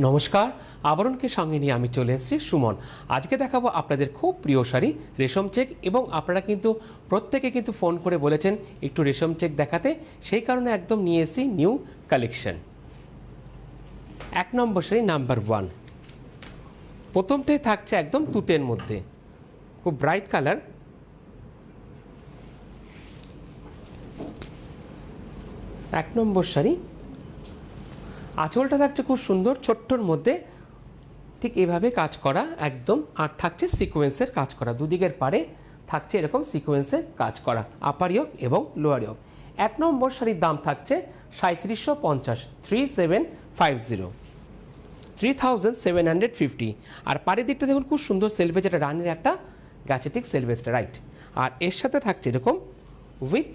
নমস্কার, আবরণকে সঙ্গে নিয়ে আমি চলে এসেছি সুমন। আজকে দেখাবো আপনাদের খুব প্রিয় শাড়ি রেশম চেক, এবং আপনারা কিন্তু প্রত্যেকে কিন্তু ফোন করে বলেছেন একটু রেশম চেক দেখাতে, সেই কারণে একদম নিয়ে এসেছি নিউ কালেকশন। 1 নম্বর শাড়ি নাম্বার 1, প্রথমটাই থাকছে একদম তুতের মধ্যে, খুব ব্রাইট কালার। এক নম্বর শাড়ি, আঁচলটা থাকছে খুব সুন্দর ছোট্টর মধ্যে, ঠিক এভাবে কাজ করা একদম, আর থাকছে সিকোয়েন্সের কাজ করা, দুদিকের পারে থাকছে এরকম সিকোয়েন্সের কাজ করা, আপার ইয়োক এবং লোয়ার ইয়োক। 1 নম্বর শাড়ির দাম থাকছে 3750, 3750, আর পাড়ের দিকটা দেখুন খুব সুন্দর সেলভেজ, এটা রানের একটা গাছে ঠিক সেলভেজটা, রাইট। আর এর সাথে থাকছে এরকম উইথ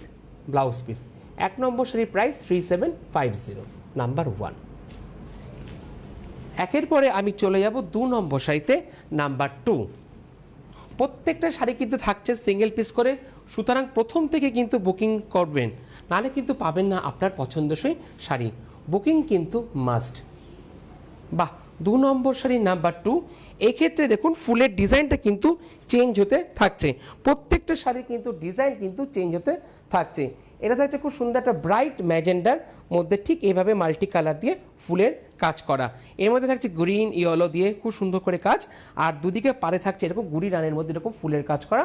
ব্লাউজ পিস। 1 নম্বর শাড়ির প্রাইস 3750, নাম্বার 1। একের পরে আমি চলে যাব 2 নম্বর শাড়িতে, নাম্বার 2। প্রত্যেকটা শাড়ি কিন্তু থাকছে সিঙ্গেল পিস করে, সুতরাং প্রথম থেকে কিন্তু বুকিং করবেন, নাহলে কিন্তু পাবেন না আপনার পছন্দসই শাড়ি। বুকিং কিন্তু মাস্ট। বাহ, 2 নম্বর শাড়ি নাম্বার 2। এক্ষেত্রে দেখুন ফুলের ডিজাইনটা কিন্তু চেঞ্জ হতে থাকছে, প্রত্যেকটা শাড়ি কিন্তু ডিজাইন কিন্তু চেঞ্জ হতে থাকছে। এটা থাকছে খুব সুন্দর একটা ব্রাইট ম্যাজেন্ডার মধ্যে, ঠিক এইভাবে মাল্টি কালার দিয়ে ফুলের কাজ করা, এর মধ্যে থাকছে গ্রিন ইয়েলো দিয়ে খুব সুন্দর করে কাজ, আর দুদিকে পারে থাকছে এরকম গুড়ি রানের মধ্যে এরকম ফুলের কাজ করা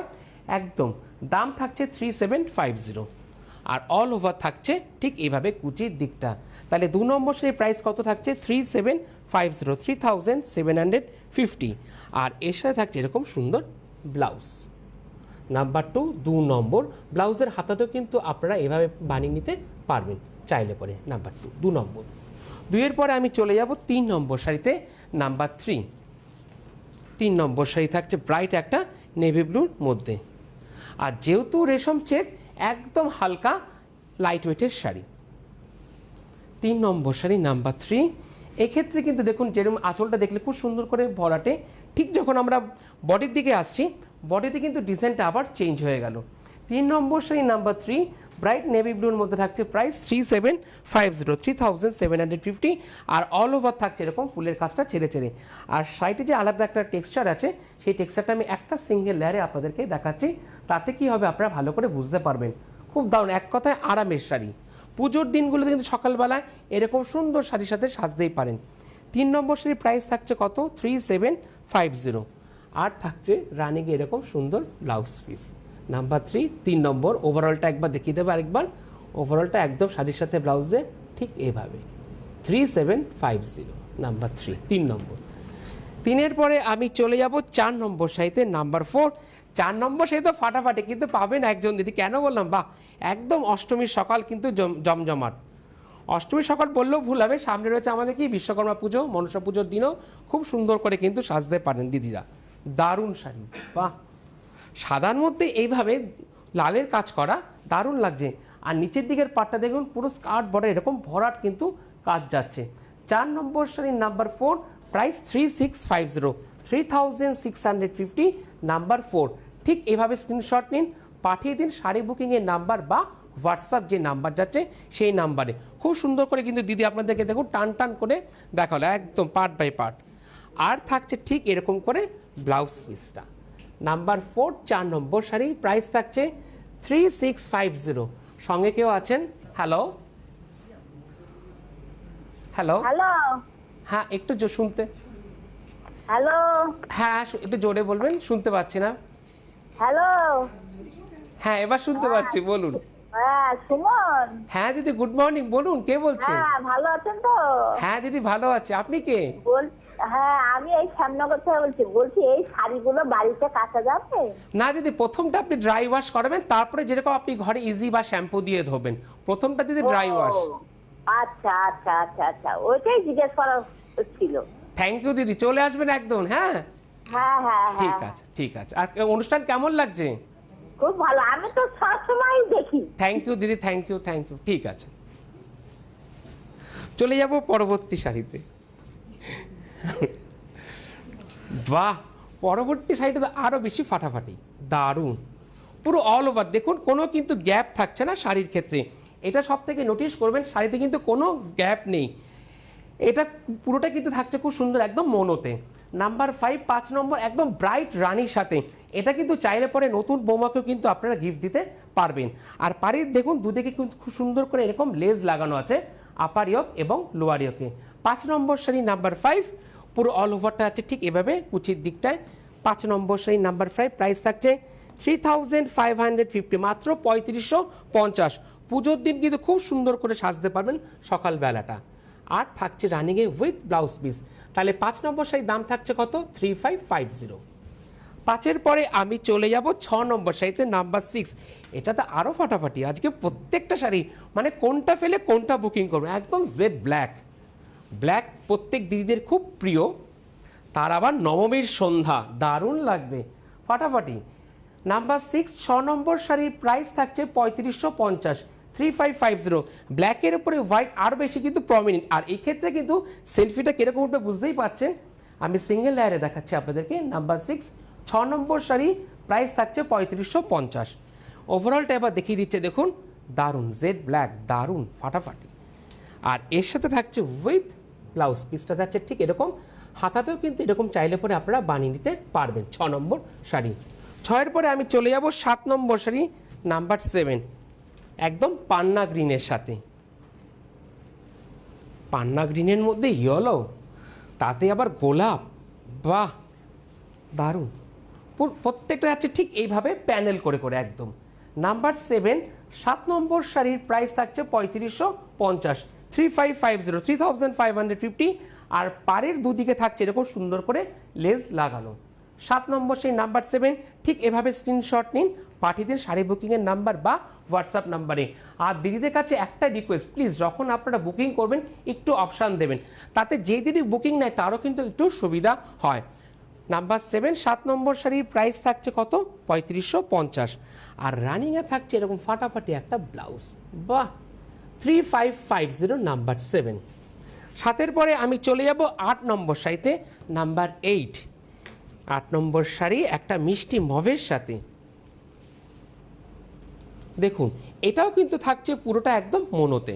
একদম। দাম থাকছে 3750, আর অল ওভার থাকছে ঠিক এইভাবে কুচির দিকটা। তাহলে 2 নম্বর সেই প্রাইস কত থাকছে? 3750, 3750। আর এর সাথে থাকছে এরকম সুন্দর ব্লাউজ। নাম্বার 2 নম্বর, ব্লাউজের হাতাতেও কিন্তু আপনারা এভাবে বানিয়ে নিতে পারবেন চাইলে পরে। নাম্বার 2 নম্বর। 2 পরে আমি চলে যাব 3 নম্বর শাড়িতে, নাম্বার 3। 3 নম্বর শাড়ি থাকছে ব্রাইট একটা নেভি ব্লুর মধ্যে, আর যেহেতু রেশম চেক একদম হালকা লাইট ওয়েটের শাড়ি। 3 নম্বর শাড়ি নাম্বার 3। এক্ষেত্রে কিন্তু দেখুন যেরকম আঁচলটা দেখলে খুব সুন্দর করে ভরাটে, ঠিক যখন আমরা বডির দিকে আসছি, বডিতে কিন্তু ডিজাইনটা আবার চেঞ্জ হয়ে গেল। 3 নম্বর শাড়ি নাম্বার 3, ব্রাইট নেভি ব্লুর মধ্যে থাকছে প্রাইস 3750, আর অল ওভার থাকছে এরকম ফুলের কাজটা ছেড়ে ছেড়ে। আর শাড়িতে যে আলাদা একটা টেক্সচার আছে, সেই টেক্সচারটা আমি একটা সিঙ্গেল লেয়ারে আপনাদেরকে দেখাচ্ছি, তাতে কি হবে আপনারা ভালো করে বুঝতে পারবেন। খুব দারুণ, এক কথায় আরামের শাড়ি। পুজোর দিনগুলোতে কিন্তু সকালবেলায় এরকম সুন্দর শাড়ির সাথে সাজতেই পারেন। 3 নম্বর শাড়ির প্রাইস থাকছে কত? 3750, আর থাকছে রানিকে এরকম সুন্দর ব্লাউজ পিস। নাম্বার 3 নম্বর। ওভারঅলটা একবার দেখিয়ে দেবে আরেকবার। ওভারঅলটা একদম শাড়ির সাথে ব্লাউজে ঠিক এভাবে 3750, নাম্বার 3 নম্বর। 3 পরে আমি চলে যাব 4 নম্বর শাড়িতে, নাম্বার 4। 4 নম্বর শাড়ি তো ফাটাফাটি, কিন্তু পাবেন একজন দিদি। কেন বললাম? বাহ, একদম অষ্টমীর সকাল কিন্তু জমজমাট। অষ্টমীর সকাল বললেও ভুল হবে, সামনে রয়েছে আমাদের কি বিশ্বকর্মা পুজো, মনসা পুজোর দিনও খুব সুন্দর করে কিন্তু সাজতে পারেন দিদিরা। দারুণ শাড়ি, বাহ, সাদার মধ্যে এইভাবে লালের কাজ করা, দারুণ লাগছে। আর নিচের দিকের পাটটা দেখুন পুরো স্কার্ট বর্ডার এরকম ভরাট কিন্তু কাজ যাচ্ছে। 4 নম্বর শাড়ির নাম্বার 4, প্রাইস 3650, নাম্বার 4। ঠিক এভাবে স্ক্রিনশট নিন, পাঠিয়ে দিন শাড়ি বুকিংয়ের নাম্বার বা হোয়াটসঅ্যাপ যে নাম্বার যাচ্ছে সেই নাম্বারে। খুব সুন্দর করে কিন্তু দিদি আপনাদেরকে দেখুন টান টান করে দেখালো একদম পার্ট বাই পার্ট। আর থাকছে ঠিক এরকম করে ব্লাউজ পিসটা। নাম্বার 4, 4 নম্বর শাড়ি, প্রাইস থাকছে 3650। সঙ্গে কেউ আছেন? হ্যালো হ্যালো হ্যালো হ্যাঁ, একটু শুনতে, হ্যালো হ্যাঁ একটু জোরে বলবেন, শুনতে পাচ্ছি না। হ্যালো হ্যাঁ এবার শুনতে পাচ্ছি, বলুন। হ্যাঁ সুমন। হ্যাঁ দিদি, গুড মর্নিং, বলুন কে বলছেন? হ্যাঁ ভালো আছেন তো? হ্যাঁ দিদি ভালো আছে, আপনি কে? হ্যাঁ আমি এই শ্যামনগর থেকে বলছি এই শাড়িগুলো বাড়িতে কাচা যাবে? না দিদি, প্রথমটা আপনি ড্রাই ওয়াশ করবেন, তারপরে যেরকম আপনি ঘরে ইজি বা শ্যাম্পু দিয়ে ধোবেন। প্রথমটা দিদি ড্রাই ওয়াশ। আচ্ছা আচ্ছা আচ্ছা আচ্ছা, ওইটাই জিজ্ঞেস করা ছিল। থ্যাংক ইউ দিদি, চলে আসবেন একদম। হ্যাঁ হ্যাঁ হ্যাঁ ঠিক আছে ঠিক আছে। আর অনুষ্ঠান কেমন লাগছে? খুব ভালো, আমি তো সবসময় দেখি। থ্যাংক ইউ দিদি, থ্যাংক ইউ থ্যাংক ইউ। ঠিক আছে, চলে যাব পরবর্তী শাড়িতে। বাহ, পরবর্তী শাড়িটা তো আরও বেশি ফাটাফাটি, দারুণ, পুরো অল ওভার দেখুন, কোনো কিন্তু গ্যাপ থাকছে না শাড়ির ক্ষেত্রে। এটা সব থেকে নোটিস করবেন, শাড়িতে কিন্তু কোনো গ্যাপ নেই। এটা পুরোটা কিন্তু থাকছে খুব সুন্দর একদম মনোতে। নাম্বার 5 5 নম্বর একদম ব্রাইট রানির সাথে, এটা কিন্তু চাইলে পরে নতুন বৌমাকেও কিন্তু আপনারা গিফট দিতে পারবেন। আর পাড়ির দেখুন দুদিকে কিন্তু খুব সুন্দর করে এরকম লেজ লাগানো আছে আপার ইয়ক এবং লোয়ার ইয়কে। 5 নম্বর শাড়ি নাম্বার 5 পুরো অল ওভারটা আছে ঠিক এভাবে কুচির দিকটায়। 5 নম্বর শাড়ি নাম্বার 5 প্রাইস থাকছে 3550, মাত্র 3550। পুজোর দিন কিন্তু খুব সুন্দর করে সাজতে পারবেন সকালবেলাটা। আর থাকছে রানিংয়ে উইথ ব্লাউজ পিস। তাহলে 5 নম্বর শাড়ির দাম থাকছে কত? 3550। 5-এর পরে আমি চলে যাব 6 নম্বর শাড়িতে নাম্বার 6। এটা তো আরও ফাটাফাটি, আজকে প্রত্যেকটা শাড়ি মানে কোনটা ফেলে কোনটা বুকিং করবে, একদম জেড ব্ল্যাক। ব্ল্যাক প্রত্যেক দিদিদের খুব প্রিয়, তার আবার নবমীর সন্ধ্যা, দারুণ লাগবে, ফাটাফাটি। নাম্বার 6 6 নম্বর শাড়ির প্রাইস থাকছে 3550, 3550। ব্ল্যাকের উপরে হোয়াইট আরও বেশি কিন্তু প্রমিনেন্ট। আর এই ক্ষেত্রে কিন্তু সেলফিটা কীরকম উঠবে বুঝতেই পারছেন। আমি সিঙ্গেল লেয়ারে দেখাচ্ছি আপনাদেরকে। নাম্বার 6 6 নম্বর শাড়ি প্রাইস থাকছে 3550। ওভারঅলটা এবার দেখিয়ে দিচ্ছে, দেখুন দারুণ জেড ব্ল্যাক, দারুণ ফাটাফাটি। আর এর সাথে থাকছে উইথ ব্লাউজ পিসটা যাচ্ছে ঠিক এরকম, হাতাতেও কিন্তু এরকম চাইলে পরে আপনারা বানিয়ে নিতে পারবেন। 6 নম্বর শাড়ি। 6-এর পরে আমি চলে যাব 7 নম্বর শাড়ি নাম্বার 7, একদম পান্না গ্রিনের সাথে। পান্না গ্রিনের মধ্যে ইয়েলো, তাতে আবার গোলাপ, বাহ দারুণ। প্রত্যেকটা যাচ্ছে ঠিক এইভাবে প্যানেল করে করে একদম। নাম্বার 7 7 নম্বর শাড়ির প্রাইস থাকছে 3550, 3550, 3550। আর পাড়ের দুদিকে থাকছে এরকম সুন্দর করে লেজ লাগানো। 7 নম্বর সেই নাম্বার 7 ঠিক এভাবে স্ক্রিনশট নিন, পাঠিয়ে দিন শাড়ি বুকিংয়ের নাম্বার বা হোয়াটসঅ্যাপ নাম্বারে। আর দিদিদের কাছে একটা রিকোয়েস্ট, প্লিজ যখন আপনারা বুকিং করবেন একটু অপশান দেবেন, তাতে যে দিদি বুকিং নেয় তারও কিন্তু একটু সুবিধা হয়। নাম্বার 7 7 নম্বর শাড়ির প্রাইস থাকছে কত? 3550। আর রানিংয়ে থাকছে এরকম ফাটাফাটি একটা ব্লাউজ, বাহ 3550 নাম্বার 7। 7-এর পরে আমি চলে যাব 8 নম্বর শাড়িতে নাম্বার 8। 8 নম্বর শাড়ি একটা মিষ্টি মভের সাথে, দেখুন এটাও কিন্তু থাকছে পুরোটা একদম মনোতে।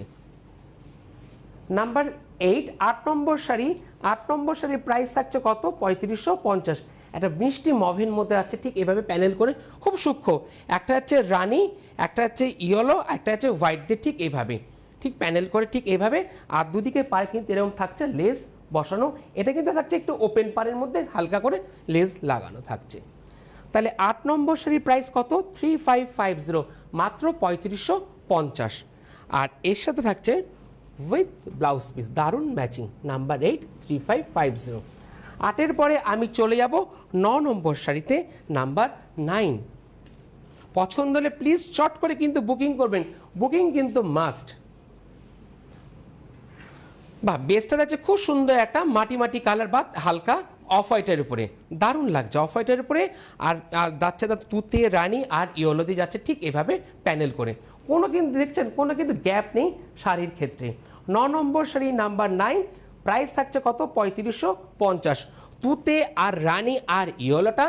নাম্বার 8 8 নম্বর শাড়ি। 8 নম্বর শাড়ির প্রাইস থাকছে কত? 3550। একটা মিষ্টি মভের মধ্যে আছে ঠিক এভাবে প্যানেল করে, খুব সূক্ষ্ম। একটা হচ্ছে রানি, একটা হচ্ছে ইয়েলো, একটা হচ্ছে হোয়াইট দিয়ে ঠিক এইভাবে ঠিক প্যানেল করে ঠিক এইভাবে। আর দুদিকে পায়ে কিন্তু এরকম থাকছে লেস বসানো। এটা কিন্তু থাকছে একটু ওপেন পাড়ের মধ্যে হালকা করে লেস লাগানো থাকছে। তাহলে 8 নম্বর শাড়ির প্রাইস কত? 3550, মাত্র 3550। আর এর সাথে থাকছে উইথ ব্লাউজ পিস, দারুণ ম্যাচিং। নাম্বার 8 3550। 8-এর পরে আমি চলে যাব 9 নম্বর শাড়িতে নাম্বার 9। পছন্দ হলে প্লিজ চট করে কিন্তু বুকিং করবেন, বুকিং কিন্তু মাস্ট। বা বেসটা যাচ্ছে খুব সুন্দর একটা মাটি মাটি কালার বা হালকা অফ হোয়াইটের উপরে, দারুণ লাগছে অফ হোয়াইটের উপরে। আর যাচ্ছে তুতে রানি আর ইয়েলো দিয়ে যাচ্ছে ঠিক এভাবে প্যানেল করে, কোনো কিন্তু দেখছেন কোনো কিন্তু গ্যাপ নেই শাড়ির ক্ষেত্রে। 9 নম্বর শাড়ি নাম্বার 9 প্রাইস থাকছে কত? 3550। তুতে আর রানি আর ইয়েলোটা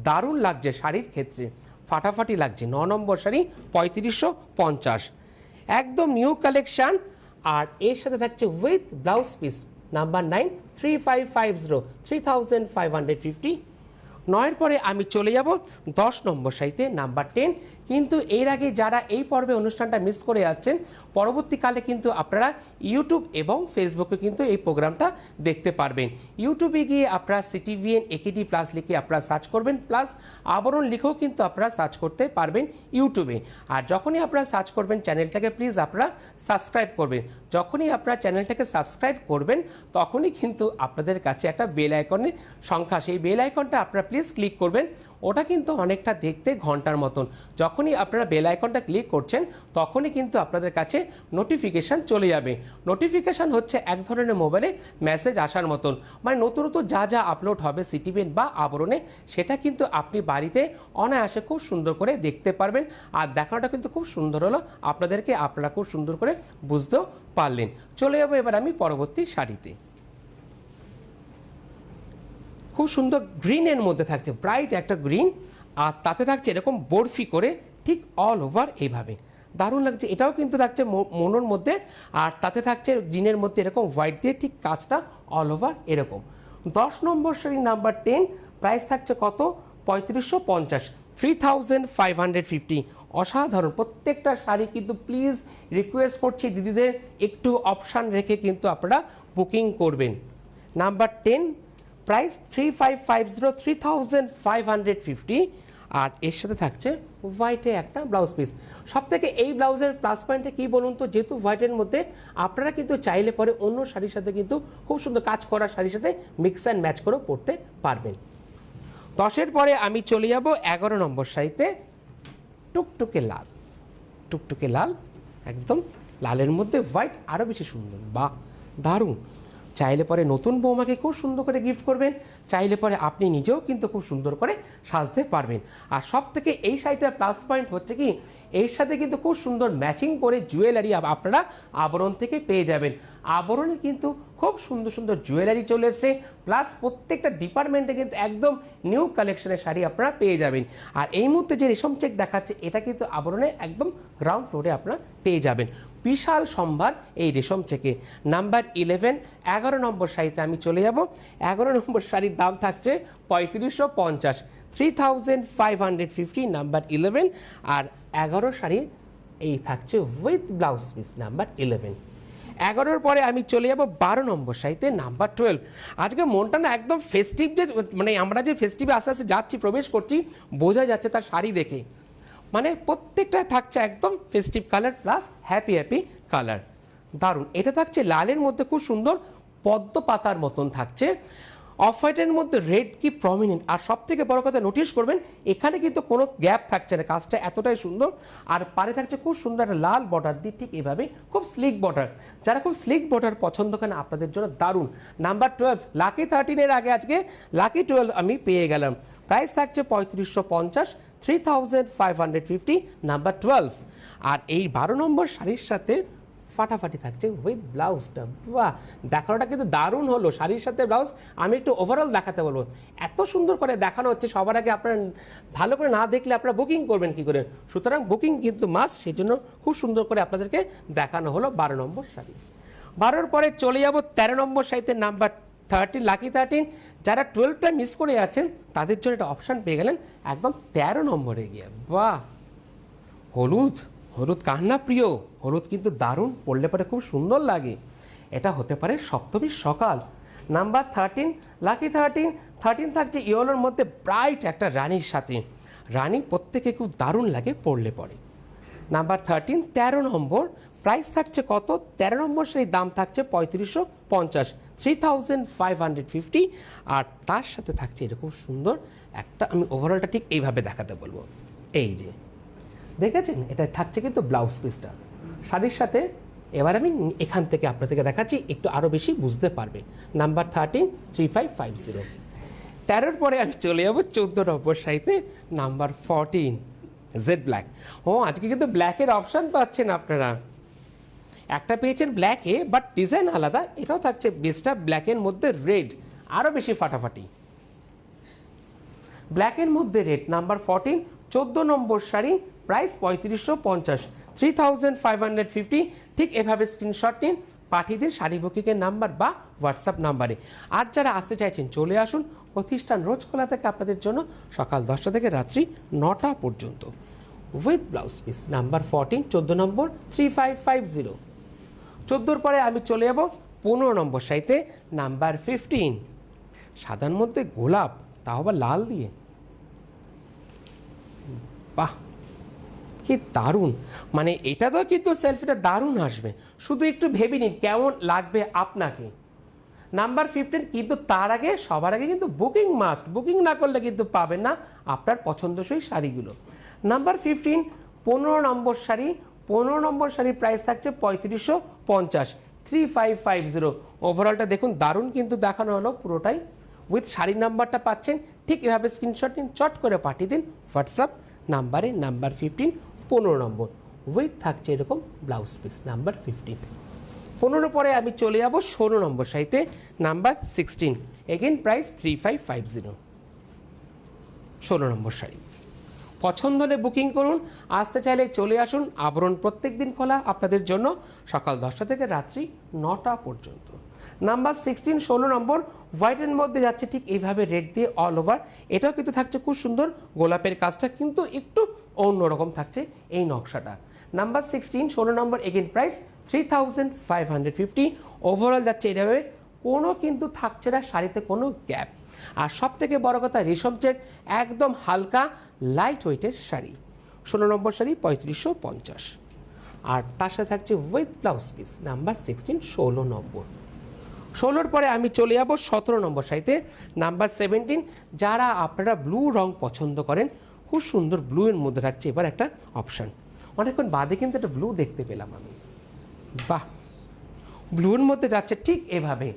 দারুণ লাগছে শাড়ির ক্ষেত্রে, ফাটাফাটি লাগছে। 9 নম্বর শাড়ি 3550, একদম নিউ কালেকশন। আর এর সাথে থাকছে উইথ ব্লাউজ পিস নাম্বার 9 3550, 3550। 9-এর পরে আমি চলে যাব 10 নম্বর শাড়িতে নাম্বার 10। কিন্তু এর আগে যারা এই পর্বে অনুষ্ঠানটা মিস করে যাচ্ছেন, পরবর্তীকালে কিন্তু আপনারা ইউটিউব এবং ফেসবুকে কিন্তু এই প্রোগ্রামটা দেখতে পারবেন। ইউটিউবে গিয়ে আপনারা CTVN AKD প্লাস লিখে আপনারা সার্চ করবেন, প্লাস আবরণ লিখেও কিন্তু আপনারা সার্চ করতে পারবেন ইউটিউবে। আর যখনই আপনারা সার্চ করবেন চ্যানেলটাকে প্লিজ আপনারা সাবস্ক্রাইব করবেন। যখনই আপনারা চ্যানেলটাকে সাবস্ক্রাইব করবেন তখনই কিন্তু আপনাদের কাছে একটা বেল আইকনের সংখ্যা, সেই বেল আইকনটা আপনারা প্লিজ ক্লিক করবেন। ওটা কিন্তু অনেকটা দেখতে ঘন্টার মতন। যখনই আপনারা বেল আইকনটা ক্লিক করছেন তখনই কিন্তু আপনাদের কাছে নোটিফিকেশান চলে যাবে। নোটিফিকেশান হচ্ছে এক ধরনের মোবাইলে মেসেজ আসার মতন, মানে নতুন নতুন যা যা আপলোড হবে CTVN বা আবরণে, সেটা কিন্তু আপনি বাড়িতে অনায়াসে খুব সুন্দর করে দেখতে পারবেন। আর দেখানোটা কিন্তু খুব সুন্দর হলো আপনাদেরকে, আপনারা খুব সুন্দর করে বুঝতেও পারলেন। চলে যাবো এবার আমি পরবর্তী শাড়িতে। খুব সুন্দর গ্রিনের মধ্যে থাকছে, ব্রাইট একটা গ্রিন, আর তাতে থাকছে এরকম বরফি করে ঠিক অল ওভার এইভাবে, দারুণ লাগছে। এটাও কিন্তু থাকছে মোনোর মধ্যে, আর তাতে থাকছে গ্রিনের মধ্যে এরকম হোয়াইট দিয়ে ঠিক কাজটা অল ওভার এরকম। 10 নম্বর শাড়ি নাম্বার 10, প্রাইস থাকছে কত? 3550, 3550। অসাধারণ প্রত্যেকটা শাড়ি কিন্তু প্লিজ রিকোয়েস্ট করছি দিদিদের একটু অপশান রেখে কিন্তু আপনারা বুকিং করবেন। Number 10, price 3550, 3550। আর এর সাথে থাকছে হোয়াইটে একটা ব্লাউজ পিস। সব থেকে এই ব্লাউজের প্লাস পয়েন্টে কী বলুন তো, যেহেতু হোয়াইটের মধ্যে আপনারা কিন্তু চাইলে পরে অন্য শাড়ির সাথে কিন্তু খুব সুন্দর কাজ করা শাড়ির সাথে মিক্স অ্যান্ড ম্যাচ করেও পরতে পারবেন। 10-এর পরে আমি চলে যাব 11 নম্বর শাড়িতে, টুকটুকে লাল। টুকটুকে লাল, একদম লালের মধ্যে হোয়াইট, আরও বেশি সুন্দর। বাহ, দারুণ। চাইলে পরে নতুন বৌমাকে খুব সুন্দর করে গিফট করবেন, চাইলে পরে আপনি নিজেও কিন্তু খুব সুন্দর করে সাজতে পারবেন। আর সব থেকে এই শাড়িটার প্লাস পয়েন্ট হচ্ছে কি, এর সাথে কিন্তু খুব সুন্দর ম্যাচিং করে জুয়েলারি আপনারা আবরণ থেকে পেয়ে যাবেন। আবরণে কিন্তু খুব সুন্দর সুন্দর জুয়েলারি চলে এসছে, প্লাস প্রত্যেকটা ডিপার্টমেন্টে কিন্তু একদম নিউ কালেকশনের শাড়ি আপনারা পেয়ে যাবেন। আর এই মুহূর্তে যে রেশম চেক দেখাচ্ছে, এটা কিন্তু আবরণে একদম গ্রাউন্ড ফ্লোরে আপনারা পেয়ে যাবেন। বিশাল সম্ভার এই রেশম চেকে। নাম্বার 11, 11 নম্বর শাড়িতে আমি চলে যাব। 11 নম্বর শাড়ির দাম থাকছে 3550, 3550, নাম্বার 11। আর 11 শাড়ির এই থাকছে উইথ ব্লাউজ পিস, নাম্বার 11। 11-র পরে আমি চলে যাব 12 নম্বর শাড়িতে, নাম্বার 12। আজকে মনটা না একদম ফেস্টিভ, যে মানে আমরা যে ফেস্টিভে আস্তে আস্তে যাচ্ছি, প্রবেশ করছি, বোঝা যাচ্ছে তার শাড়ি দেখে। মানে প্রত্যেকটা থাকছে একদম festive colour plus happy happy colour. দারুণ। এটা থাকছে লালের মধ্যে খুব সুন্দর পদ্ম পাতার মতন থাকছে, অফ হোয়াইটের মধ্যে রেড কি প্রমিনেন্ট। আর সব থেকে বড় কথা নোটিশ করবেন, এখানে কিন্তু কোনো গ্যাপ থাকছে না, কাজটা এতটাই সুন্দর। আর পারে থাকছে খুব সুন্দর একটা লাল বর্ডার দিয়ে, ঠিক এভাবে খুব স্লিক বর্ডার। যারা খুব স্লিক বর্ডার পছন্দ করেন আপনাদের জন্য দারুণ। নাম্বার 12, লাকি 13-এর আগে আজকে লাকি 12 আমি পেয়ে গেলাম। প্রাইস থাকছে 3550, 3550, নাম্বার 12। আর এই 12 নম্বর শাড়ির সাথে ফাটাফাটি থাকছে উইথ ব্লাউজটা। বাহ, দেখানোটা কিন্তু দারুণ হলো। শাড়ির সাথে ব্লাউজ আমি একটু ওভারঅল দেখাতে বলবো, এত সুন্দর করে দেখানো হচ্ছে। সবার আগে আপনারা ভালো করে না দেখলে আপনারা বুকিং করবেন কি করে? সুতরাং বুকিং কিন্তু মাস্ট, সেই জন্য খুব সুন্দর করে আপনাদেরকে দেখানো হলো 12 নম্বর শাড়ি। 12-র পরে চলে যাব 13 নম্বর শাড়িতে, নাম্বার 13, লাকি 13। যারা 12টা মিস করে যাচ্ছেন তাদের জন্য একটা অপশান পেয়ে গেলেন একদম 13 নম্বরে গিয়ে। বাহ, হলুদ। হলুদ কার না প্রিয়? হলুদ কিন্তু দারুণ, পরলে পরে খুব সুন্দর লাগে। এটা হতে পারে সপ্তমীর সকাল। Number 13, lucky 13। 13 থাকছে ইয়েলোর মধ্যে ব্রাইট একটা রানীর সাথে। রানী প্রত্যেকে খুব দারুণ লাগে পরলে পরে। নাম্বার 13, 13 নম্বর। প্রাইস থাকছে কত? 13 নম্বর সেই দাম থাকছে 3550, 3550। আর তার সাথে থাকছে এরকম সুন্দর একটা, আমি ওভারঅলটা ঠিক এইভাবে দেখাতে বলবো। এই যে দেখেছেন, এটা থাকছে কিন্তু ব্লাউজ পিসটা শাড়ির সাথে। এবার আমি এখান থেকে আপনাদেরকে দেখাচ্ছি, একটু আরও বেশি বুঝতে পারবেন। নাম্বার 13, 3550। 13-র পরে আমি চলে যাবো 14 নম্বর শাড়িতে, নাম্বার 14, জেড ব্ল্যাক। ও, আজকে কিন্তু ব্ল্যাকের অপশান পাচ্ছেন আপনারা। একটা পেয়েছেন ব্ল্যাকে, বাট ডিজাইন আলাদা। এটাও থাকছে বেসটা ব্ল্যাকের মধ্যে রেড, আরও বেশি ফাটাফাটি। ব্ল্যাকের মধ্যে রেড, নাম্বার 14, 14 নম্বর শাড়ি। প্রাইস 3550, 3550। ঠিক এভাবে স্ক্রিনশট নিন, পাঠিয়ে দিন শাড়ি বুকিংয়ের নাম্বার বা হোয়াটসঅ্যাপ নাম্বারে। আর যারা আসতে চাইছেন চলে আসুন, প্রতিষ্ঠান রোজ খোলা থাকে আপনাদের জন্য সকাল 10টা থেকে রাত্রি 9টা পর্যন্ত, উইথ ব্লাউজ পিস। নাম্বার 14, 14 নম্বর, 3550। 14-র পরে আমি চলে যাব 15 নম্বর শাড়িতে, নাম্বার 15। সাদার মধ্যে গোলাপ, তাও আবার লাল দিয়ে। বাহ, কি দারুণ। মানে এটা তো কিন্তু সেলফিটা দারুণ আসবে, শুধু একটু ভেবে নিন কেমন লাগবে আপনাকে। নাম্বার 15। কিন্তু তার আগে, সবার আগে কিন্তু বুকিং মাস্ট। বুকিং না করলে কিন্তু পাবেন না আপনার পছন্দসই শাড়িগুলো। নাম্বার 15, 15 নম্বর শাড়ি। 15 নম্বর শাড়ির প্রাইস থাকছে 3550, 3550। ওভারঅলটা দেখুন, দারুণ কিন্তু দেখানো হলো পুরোটাই। উইথ শাড়ির নাম্বারটা পাচ্ছেন, ঠিক এভাবে স্ক্রিনশট নিন, চট করে পাঠিয়ে দিন হোয়াটসঅ্যাপ নাম্বারে। নাম্বার 15, 15 নম্বর, উইথ থাকছে এরকম ব্লাউজ পিস, নাম্বার 15। 15 পরে আমি চলে যাব 16 নম্বর শাড়িতে, নাম্বার 16। এগেন প্রাইস 3550, 16 নম্বর শাড়ি। পছন্দ হলে বুকিং করুন, আসতে চাইলে চলে আসুন। আবরণ প্রত্যেক দিন খোলা আপনাদের জন্য সকাল 10টা থেকে রাত্রি 9টা পর্যন্ত। নাম্বার 16 16 নম্বর হোয়াইটের মধ্যে যাচ্ছে ঠিক এইভাবে রেড দিয়ে অল ওভার। এটাও কিন্তু থাকছে খুব সুন্দর, গোলাপের কাজটা কিন্তু একটু অন্যরকম থাকছে এই নকশাটা। নাম্বার 16 16 নম্বর এগেন প্রাইস 3550। ওভারঅল যাচ্ছে এইভাবে, কোনো কিন্তু থাকছে না শাড়িতে কোনো গ্যাপ। আর সব থেকে বড় কথা রেশম চেক, একদম হালকা লাইট ওয়েটের শাড়ি। 16 নম্বর শাড়ি 3550। আর তার সাথে থাকছে উইথ ব্লাউজ পিস নাম্বার 16 16 নম্বর। 16-র পরে আমি চলে যাব 17 নম্বর শাড়িতে নাম্বার 17। যারা আপনারা ব্লু রং পছন্দ করেন, খুব সুন্দর ব্লু এর মধ্যে থাকছে এবার একটা অপশান। অনেকক্ষণ বাদে কিন্তু একটা ব্লু দেখতে পেলাম আমি। বাহ, ব্লুর মধ্যে যাচ্ছে ঠিক এভাবে,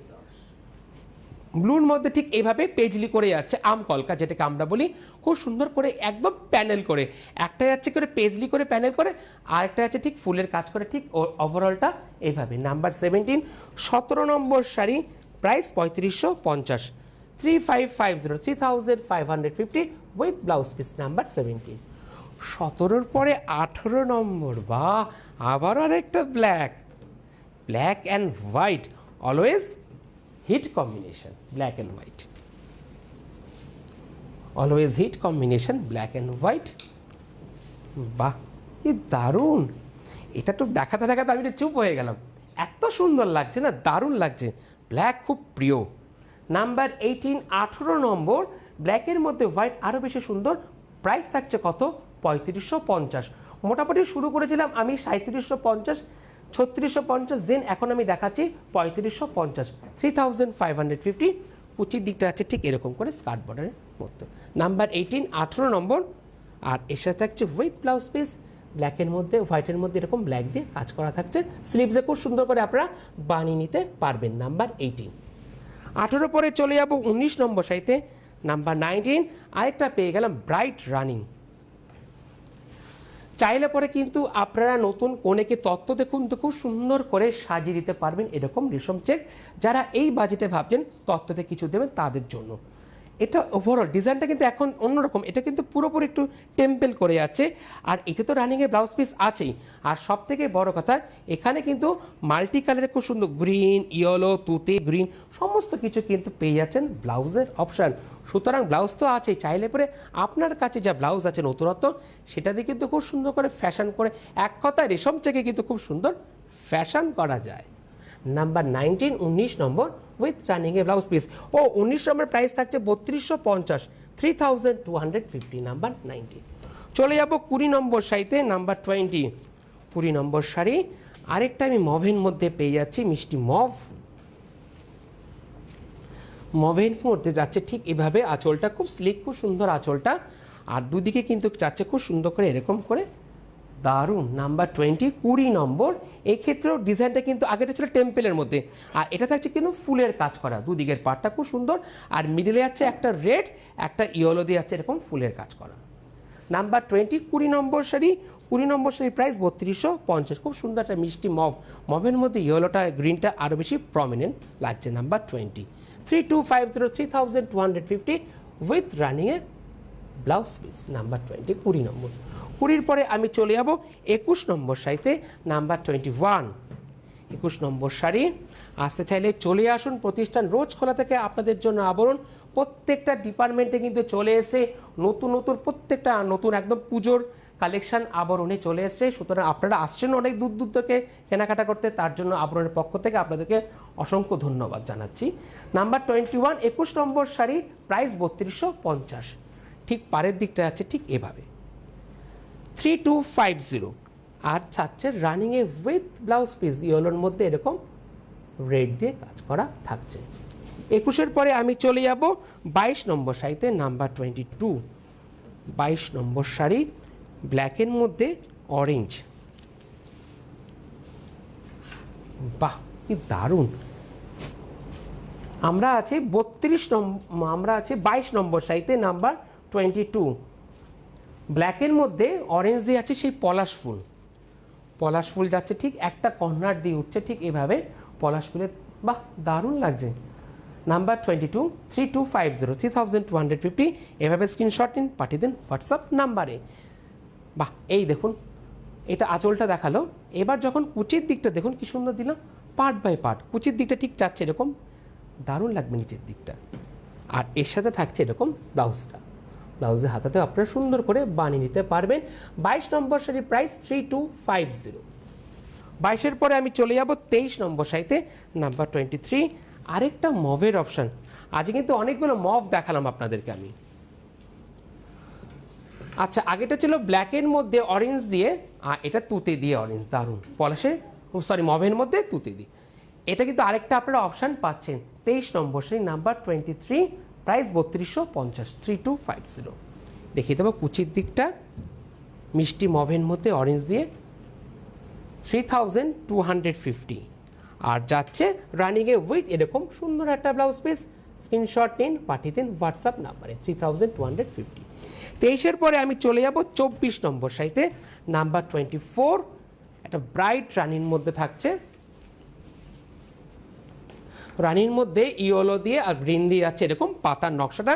ব্লুর মধ্যে ঠিক এইভাবে পেজলি করে যাচ্ছে আম কলকা, যেটাকে আমরা বলি, খুব সুন্দর করে একদম প্যানেল করে। একটা যাচ্ছে করে পেজলি করে প্যানেল করে, আর একটা যাচ্ছে ঠিক ফুলের কাজ করে, ঠিক ওভারঅলটা এইভাবে। Number 17 17 number sari price 3550, 3550 with blouse piece number 17। 17-র পরে 18 নম্বর, বা আবার আরেকটা black, black and white, always hit combination, black and white, always hit combination, black and white. বাহ, কি দারুণ! এটা তো দেখাতে দেখাতে আমি একটু চুপ হয়ে গেলাম, এত সুন্দর লাগছে না, দারুণ লাগছে। ব্ল্যাক খুব প্রিয়। নাম্বার 18 18 নম্বর ব্ল্যাকের মধ্যে হোয়াইট, আরও বেশি সুন্দর। প্রাইস থাকছে কত? 3550। মোটামুটি শুরু করেছিলাম আমি 3750, 3650, দেন এখন আমি দেখাচ্ছি 3550, 3550। কুচির দিকটা আছে ঠিক এরকম করে স্কার্ট বর্ডারের মধ্যে। নাম্বার 18 18 নম্বর। আর এর সাথে থাকছে উইথ ব্লাউজ পিস, ব্ল্যাকের মধ্যে হোয়াইটের মধ্যে এরকম ব্ল্যাক দিয়ে কাজ করা থাকছে। স্লিভসে খুব সুন্দর করে আপনারা বানিয়ে নিতে পারবেন। নাম্বার 18 18 পরে চলে যাব 19 নম্বর শাড়িতে নাম্বার 19। আরেকটা পেয়ে গেলাম ব্রাইট রানিং। চাইলে পরে কিন্তু আপনারা নতুন কনেকে তত্ত্ব দেখুন তো খুব সুন্দর করে সাজিয়ে দিতে পারবেন এরকম রেশম চেক। যারা এই বাজেটে ভাবছেন তত্ত্বতে কিছু দেবেন তাদের জন্য। এটা ওভারঅল ডিজাইনটা কিন্তু এখন অন্যরকম, এটা কিন্তু পুরোপুরি একটু টেম্পেল করে যাচ্ছে। আর এতে তো রানিংয়ে ব্লাউজ পিস আছেই। আর সব থেকে বড় কথা, এখানে কিন্তু মাল্টি কালারের খুব সুন্দর গ্রিন, ইয়েলো, তুতে, গ্রিন সমস্ত কিছু কিন্তু পেয়ে যাচ্ছেন ব্লাউজের অপশান। সুতরাং ব্লাউজ তো আছেই, চাইলে পরে আপনার কাছে যা ব্লাউজ আছে নতুনত্ব, সেটা দিয়ে কিন্তু খুব সুন্দর করে ফ্যাশন করে, এক কথায় রেশম চেকে কিন্তু খুব সুন্দর ফ্যাশন করা যায়। নাম্বার 19 19 নম্বর উইথ রানিংয়ে ব্লাউজ পিস। ও 19 নম্বর প্রাইস থাকছে 3250, 3250 নাম্বার 19। চলে যাব 20 নম্বর শাড়িতে নাম্বার 20। 20 নম্বর শাড়ি আরেকটা আমি মভের মধ্যে পেয়ে যাচ্ছি, মিষ্টি মভ। মভের মধ্যে যাচ্ছে ঠিক এভাবে, আঁচলটা খুব স্লিক, খুব সুন্দর আঁচলটা। আর দুদিকে কিন্তু যাচ্ছে খুব সুন্দর করে এরকম করে, দারুণ। নাম্বার 20 20 নম্বর। এই ক্ষেত্রেও ডিজাইনটা কিন্তু আগেটা ছিল টেম্পেলের মধ্যে, আর এটা থাকছে কিন্তু ফুলের কাজ করা, দুদিকের পাটটা খুব সুন্দর। আর মিডিলে যাচ্ছে একটা রেড, একটা ইয়েলো দিয়ে যাচ্ছে এরকম ফুলের কাজ করা। নাম্বার 20 20 নম্বর শাড়ি। 20 নম্বর শাড়ি প্রাইস 3250। খুব সুন্দর একটা মিষ্টি মভ, মভের মধ্যে ইয়েলোটা গ্রিনটা আরও বেশি প্রমিনেন্ট লাগছে। নাম্বার 20 3250, 3250 উইথ রানিংয়ে ব্লাউজ পিস নাম্বার 20 20 নম্বর। 20-র পরে আমি চলে যাব 21 নম্বর শাড়িতে নাম্বার 21। 21 নম্বর শাড়ি আসতে চাইলে চলে আসুন, প্রতিষ্ঠান রোজ খোলা থেকে আপনাদের জন্য আবরণ। প্রত্যেকটা ডিপার্টমেন্টে কিন্তু চলে এসে নতুন নতুন প্রত্যেকটা নতুন একদম পুজোর কালেকশন আবরণে চলে এসছে। সুতরাং আপনারা আসছেন অনেক দূর দূর থেকে কেনাকাটা করতে, তার জন্য আবরণের পক্ষ থেকে আপনাদেরকে অসংখ্য ধন্যবাদ জানাচ্ছি। নাম্বার 21 21 নম্বর শাড়ি প্রাইস 3250। ঠিক পাড়ের দিকটা আছে ঠিক এভাবে 3250। আর ছাড়ছে রানিংয়ে উইথ ব্লাউজ পিস, ইয়েলোর মধ্যে এরকম রেড দিয়ে কাজ করা থাকছে। 21-এর পরে আমি চলে যাব 22 নম্বর শাড়িতে নাম্বার 22। 22 নম্বর শাড়ি ব্ল্যাকের মধ্যে অরেঞ্জ, বাহ কি দারুণ। আমরা আছি 22 নম্বর শাড়িতে নাম্বার 22। ব্ল্যাকের মধ্যে অরেঞ্জ দিয়ে আছে সেই পলাশ ফুল, পলাশ ফুল যাচ্ছে ঠিক একটা কর্নার দিয়ে উঠছে ঠিক এভাবে পলাশ ফুলের, বাহ দারুণ লাগছে। নাম্বার 22 3250 3250 এভাবে স্ক্রিনশট নিন, পাঠিয়ে দিন হোয়াটসঅ্যাপ নাম্বারে। বাহ, এই দেখুন এটা আঁচলটা দেখালো। এবার যখন কুচির দিকটা দেখুন কি সুন্দর দিলাম, পার্ট বাই পার্ট কুচির দিকটা ঠিক যাচ্ছে এরকম, দারুণ লাগবে নিচের দিকটা। আর এর সাথে থাকছে এরকম ব্লাউজটা, ব্লাউজের হাতাতে আপনারা সুন্দর করে বানিয়ে নিতে পারবেন। 22 নম্বর শাড়ির প্রাইস 3250। 22-এর পরে আমি চলে যাব 23 নম্বর শাড়িতে, নাম্বার 23। আরেকটা মভের অপশান, আজকে কিন্তু অনেকগুলো মভ দেখালাম আপনাদেরকে আমি। আচ্ছা, আগেটা ছিল ব্ল্যাকের মধ্যে অরেঞ্জ দিয়ে, আর এটা তুতে দিয়ে অরেঞ্জ, দারুণ পলাশের, সরি মভের মধ্যে তুতে দিয়ে। এটা কিন্তু আরেকটা আপনারা অপশান পাচ্ছেন। 23 নম্বর শাড়ি নাম্বার 23, প্রাইস 3250 3250। দেখিয়ে দেবো কুচির দিকটা, মিষ্টি মভের মধ্যে অরেঞ্জ দিয়ে 3250। আর যাচ্ছে রানিংয়ে উইথ এরকম সুন্দর একটা ব্লাউজ পিস। স্ক্রিনশট নিন, পাঠিয়ে দিন হোয়াটসঅ্যাপ নাম্বারে 3250। 23-এর পরে আমি চলে যাব 24 নম্বর শাড়িতে, নাম্বার 24। একটা ব্রাইট রানির মধ্যে থাকছে, রানির মধ্যে ইয়েলো দিয়ে আর গ্রিন দিয়ে যাচ্ছে এরকম পাতার নকশাটা।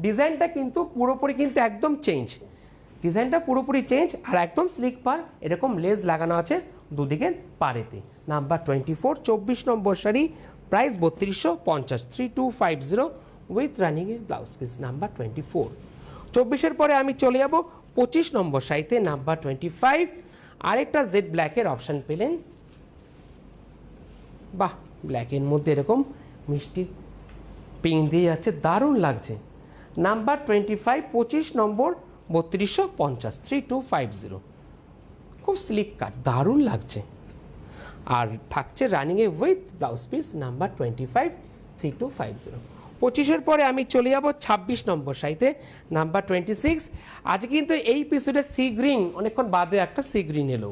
ডিজাইনটা কিন্তু পুরোপুরি কিন্তু একদম চেঞ্জ, ডিজাইনটা পুরোপুরি চেঞ্জ। আর একদম স্লিক পার, এরকম লেস লাগানো আছে দুদিকের পাড়েতে। নাম্বার 24 24 নম্বর শাড়ি, প্রাইস 3250 3250 উইথ রানিংয়ে ব্লাউজ পিস। নাম্বার 24। 24-এর পরে আমি চলে যাব 25 নম্বর শাড়িতে, নাম্বার 25। আরেকটা জেড ব্ল্যাকের অপশান পেলেন। বাহ, ব্ল্যাকের মধ্যে এরকম মিষ্টি পিঙ্ক দিয়ে যাচ্ছে, দারুণ লাগছে। নাম্বার 25 25 নম্বর 3250 3250। খুব স্লিক কাজ, দারুণ লাগছে। আর থাকছে রানিংয়ে উইথ ব্লাউজ পিস। নাম্বার 25 3250। 25-এর পরে আমি চলে যাব 26 নম্বর শাড়িতে, নাম্বার 26। আজকে কিন্তু এই পিসে সি গ্রিন, অনেকক্ষণ বাদে একটা সি গ্রিন এলো।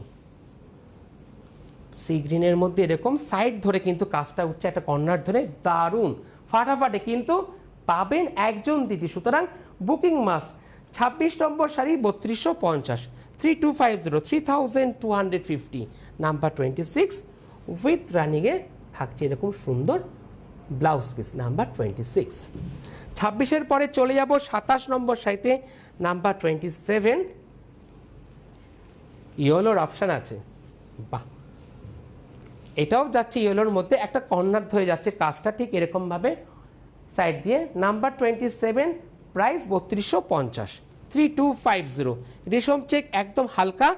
সি গ্রিনের মধ্যে এরকম সাইড ধরে কিন্তু কাজটা উঠছে, একটা কর্নার ধরে, দারুণ ফাটাফাটে কিন্তু পাবেন একজন দিদি। সুতরাং বুকিং মাস্ট। 26 নম্বর শাড়ি 3250 3250 3250। নাম্বার 26 উইথ রানিংয়ে থাকছে এরকম সুন্দর ব্লাউজ পিস। নাম্বার 26। 26-এর পরে চলে যাব 27 নম্বর শাড়িতে, নাম্বার 27। ইয়েলোর অপশান আছে, বাহ, এটাও যাচ্ছে ইয়েলোর মধ্যে, একটা কর্নার ধরে যাচ্ছে কাজটা ঠিক এরকমভাবে সাইড দিয়ে। Number 27, price 3250 3250। রেশম চেক, একদম হালকা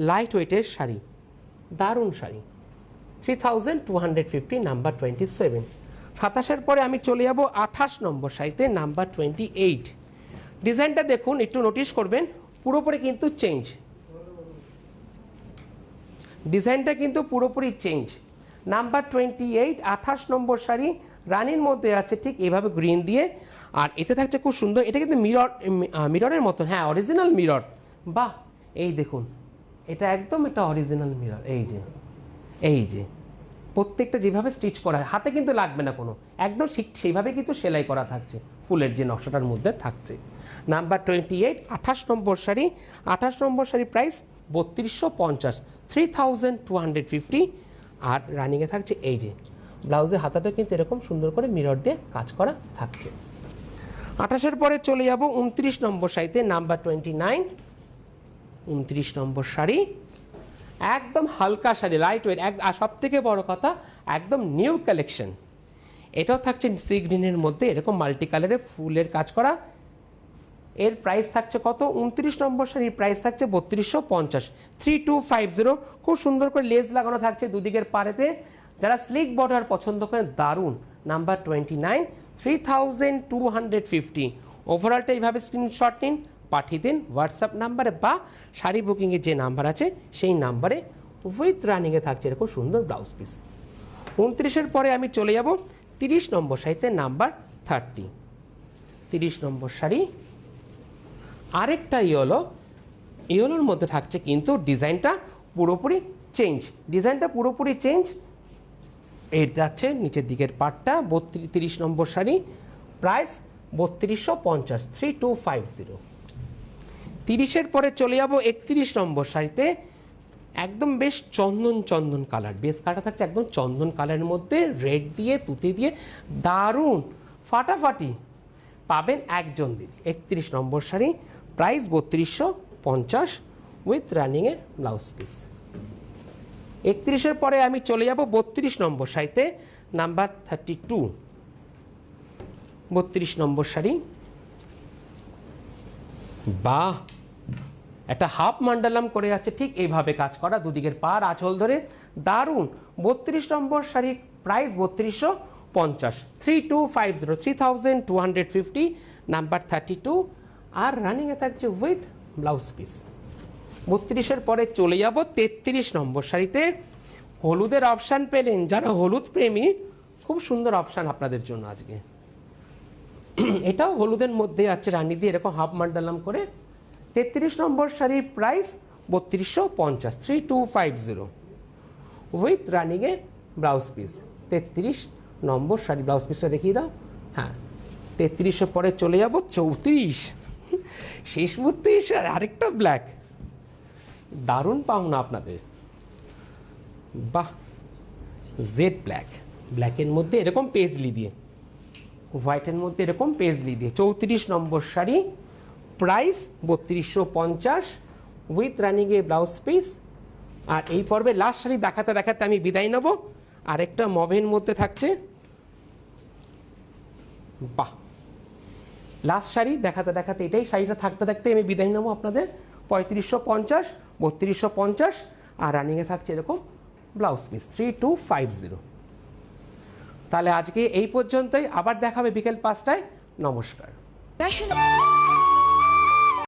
লাইট ওয়েটের শাড়ি, দারুণ শাড়ি। 3250। নাম্বার 27। 27-এর পরে আমি চলে যাব 28 নম্বর শাড়িতে, নাম্বার 28। ডিজাইনটা দেখুন, একটু নোটিশ করবেন, পুরোপুরি কিন্তু চেঞ্জ, ডিজাইনটা কিন্তু পুরোপুরি চেঞ্জ। নাম্বার 28 28 নম্বর শাড়ি, রানির মধ্যে আছে ঠিক এভাবে গ্রিন দিয়ে। আর এতে থাকছে খুব সুন্দর, এটা কিন্তু মিররের মতন, হ্যাঁ অরিজিনাল মিরর। বাহ, এই দেখুন, এটা একদম একটা অরিজিনাল মিরর। এই যে প্রত্যেকটা যেভাবে স্টিচ করা হয়, হাতে কিন্তু লাগবে না কোনো, একদম সেইভাবে কিন্তু সেলাই করা থাকছে, ফুলের যে নকশাটার মধ্যে থাকছে। নাম্বার 28 28 নম্বর শাড়ি। 28 নম্বর শাড়ি প্রাইস 3250 3250। আর রানিংয়ে থাকছে এই যে ব্লাউজের হাতাটা কিন্তু এরকম সুন্দর করে মিরর দিয়ে কাজ করা থাকছে। 28-এর পরে চলে যাব 29 নম্বর শাড়িতে, নাম্বার 29। 29 নম্বর শাড়ি, একদম হালকা শাড়ি, লাইট ওয়েট। আর সব থেকে বড় কথা, একদম নিউ কালেকশন। এটাও থাকছে সি গ্রিনের মধ্যে এরকম মাল্টি কালারে ফুলের কাজ করা। এর প্রাইস থাকছে কত? 29 নম্বর শাড়ির প্রাইস থাকছে 3250 3250। খুব সুন্দর করে লেস লাগানো থাকছে দুদিকের পাড়েতে। যারা স্লিক বর্ডার পছন্দ করেন, দারুণ। নাম্বার 29 3250। ওভারঅলটা এইভাবে স্ক্রিনশট নিন, পাঠিয়ে দিন হোয়াটসঅ্যাপ নাম্বারে বা শাড়ি বুকিংয়ের যে নাম্বার আছে সেই নাম্বারে। উইথ রানিংয়ে থাকছে এরকম সুন্দর ব্লাউজ পিস। 29-এর পরে আমি চলে যাব 30 নম্বর শাড়িতে, নাম্বার 30। 30 নম্বর শাড়ি, আরেকটা ইয়েলোর মধ্যে থাকছে কিন্তু ডিজাইনটা পুরোপুরি চেঞ্জ। ডিজাইনটা পুরোপুরি চেঞ্জ। এর যাচ্ছে নিচের দিকের পার্টটা। 30 নম্বর শাড়ি, প্রাইস 3250 3250। 30-এর পরে চলে যাব 31 নম্বর শাড়িতে। একদম বেশ চন্দন কালার, বেশ কাটা থাকছে একদম চন্দন কালারের মধ্যে, রেড দিয়ে তুতে দিয়ে, দারুণ ফাটাফাটি পাবেন একজন দিদি। 31 নম্বর শাড়ি, প্রাইস 3250 উইথ রানিংয়ে ব্লাউজ পিস। 31-এর পরে আমি চলে যাব 32 নম্বর শাড়িতে, নাম্বার 32। 32 নম্বর শাড়ি, বাহ, একটা হাফ মান্ডালাম করে আছে, ঠিক এইভাবে কাজ করা, দুদিকের পার আঁচল ধরে, দারুণ। 32 নম্বর শাড়ির প্রাইস 3250, 3250, 3250, নাম্বার 32, আর রানিংয়ে থাকছে উইথ ব্লাউজ পিস। 32-এর পরে চলে যাব 33 নম্বর শাড়িতে। হলুদের অপশান পেলেন, যারা হলুদ প্রেমী, খুব সুন্দর অপশান আপনাদের জন্য আজকে। এটাও হলুদের মধ্যে আছে, রানী দিয়ে এরকম হাফ মান্ডালাম করে। 33 নম্বর শাড়ির প্রাইস 3250, 3250 উইথ রানিংয়ে ব্লাউজ পিস। 33 নম্বর শাড়ি, ব্লাউজ পিসটা দেখিয়ে দাও। হ্যাঁ, 33-এর পরে চলে যাব 34, শেষ 32, আর আরেকটা ব্ল্যাক, দারুণ পাওনা আপনাদের। বাহ, জেড ব্ল্যাক, ব্ল্যাকের মধ্যে এরকম পেজলি দিয়ে, হোয়াইটের মধ্যে এরকম পেজলি দিয়ে। 34 নম্বর শাড়ি, প্রাইস 3250 উইথ রানিংয়ে ব্লাউজ পিস। আর এই পর্বে লাস্ট শাড়ি দেখাতে দেখাতে আমি বিদায় নেব, আরেকটা মভের মধ্যে থাকছে। বাহ, লাস্ট শাড়ি দেখাতে দেখাতে এটাই, শাড়িটা থাকতে থাকতে আমি বিদায় নেবো আপনাদের। 3550, 3250, আর রানিংয়ে থাকছে এরকম ব্লাউজ পিস 3250। তাহলে আজকে এই পর্যন্তই, আবার দেখাবে বিকেল 5টায়। নমস্কার।